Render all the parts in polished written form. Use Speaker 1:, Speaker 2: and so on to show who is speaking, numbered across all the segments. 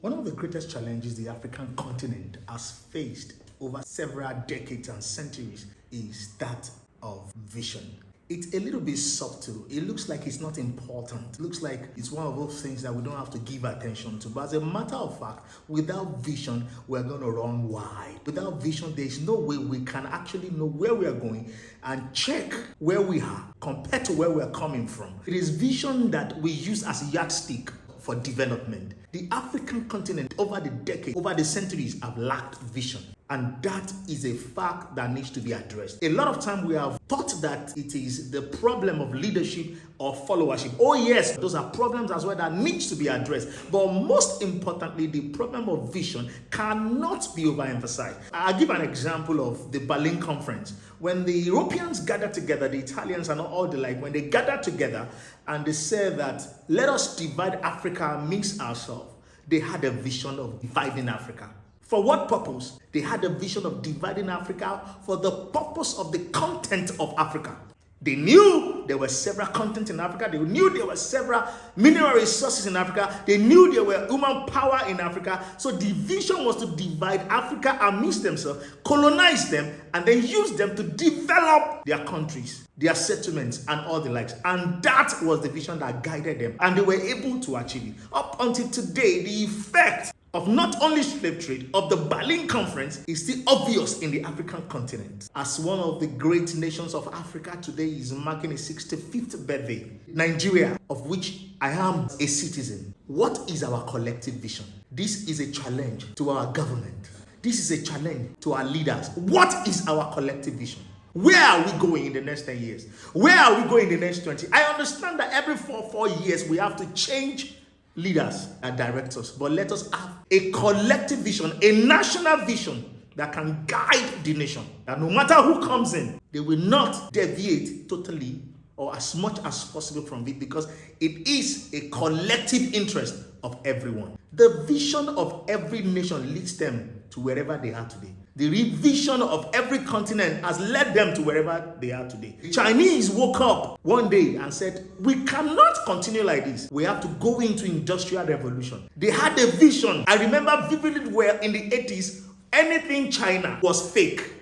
Speaker 1: One of the greatest challenges the African continent has faced over several decades and centuries is that of vision. It's a little bit subtle. It looks like it's not important. It looks like it's one of those things that we don't have to give attention to. But as a matter of fact, without vision, we're going to run wide. Without vision, there's no way we can actually know where we are going and check where we are compared to where we are coming from. It is vision that we use as a yardstick for development. The African continent over the decades, over the centuries have lacked vision. And that is a fact that needs to be addressed. A lot of time we have thought that it is the problem of leadership or followership. Oh yes, those are problems as well that needs to be addressed. But most importantly, the problem of vision cannot be overemphasized. I'll give an example of the Berlin Conference. When the Europeans gathered together, the Italians and all the like, when they gathered together and they said that let us divide Africa and mix ourselves, they had a vision of dividing Africa. For what purpose? They had a vision of dividing Africa for the purpose of the content of Africa. They knew there were several contents in Africa. They knew there were several mineral resources in Africa. They knew there were human power in Africa. So the vision was to divide Africa amidst themselves, colonize them, and then use them to develop their countries, their settlements, and all the likes. And that was the vision that guided them. And they were able to achieve it. Up until today, the effect of not only slave trade, of the Berlin Conference is still obvious in the African continent. As one of the great nations of Africa today is marking its 65th birthday, Nigeria, of which I am a citizen. What is our collective vision? This is a challenge to our government. This is a challenge to our leaders. What is our collective vision? Where are we going in the next 10 years? Where are we going in the next 20? I understand that every four years we have to change leaders and directors, but let us have a collective vision, a national vision that can guide the nation. That no matter who comes in, they will not deviate totally or as much as possible from it, because it is a collective interest of everyone. The vision of every nation leads them to wherever they are today. The revision of every continent has led them to wherever they are today. The Chinese woke up one day and said, we cannot continue like this. We have to go into industrial revolution. They had a vision. I remember vividly well in the 80s, anything China was fake.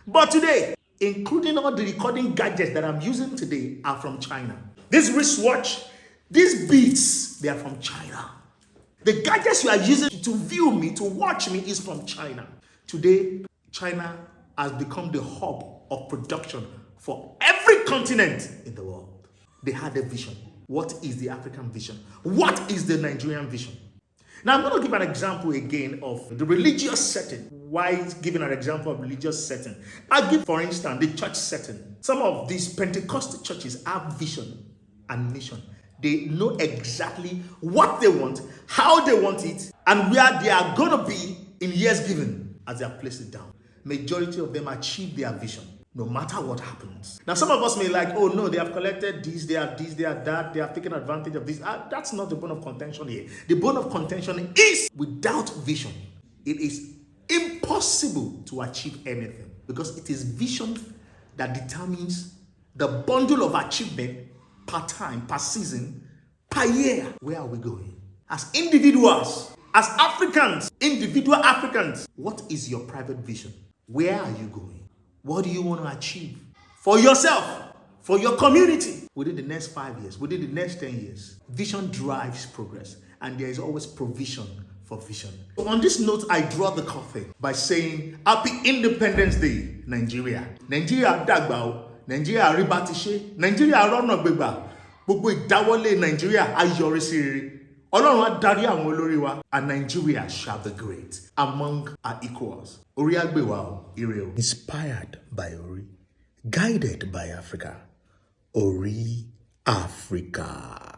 Speaker 1: But today, including all the recording gadgets that I'm using today are from China. This wristwatch, these beats, they are from China. The gadgets you are using to view me, to watch me, is from China. Today, China has become the hub of production for every continent in the world. They had a vision. What is the African vision? What is the Nigerian vision? Now, I'm going to give an example again of the religious setting. Why giving an example of religious setting? I'll give, for instance, the church setting. Some of these Pentecostal churches have vision and mission. They know exactly what they want, how they want it, and where they are going to be in years given as they have placed it down. Majority of them achieve their vision, no matter what happens. Now, some of us may like, oh no, they have collected this, they have that, they have taken advantage of this. That's not the bone of contention here. The bone of contention is without vision, it is impossible to achieve anything, because it is vision that determines the bundle of achievement per time, per season, per year. Where are we going? As individuals, as Africans, individual Africans, what is your private vision? Where are you going? What do you want to achieve for yourself, for your community within the next 5 years, within the next 10 years? Vision drives progress, and there is always provision for vision. So on this note, I draw the curtain by saying, Happy Independence Day, Nigeria. Nigeria Dagbao, Nigeria Ribatishe, Nigeria Rona Beba, Gbogbo ìdáwọ́lé Nigeria ayọrísí rere. Ọlọ́run á darí àwọn olórí wa, and Nigeria shall be great among our equals. Ori Africa, ire o. Inspired by Ori, guided by Africa. Ori Africa.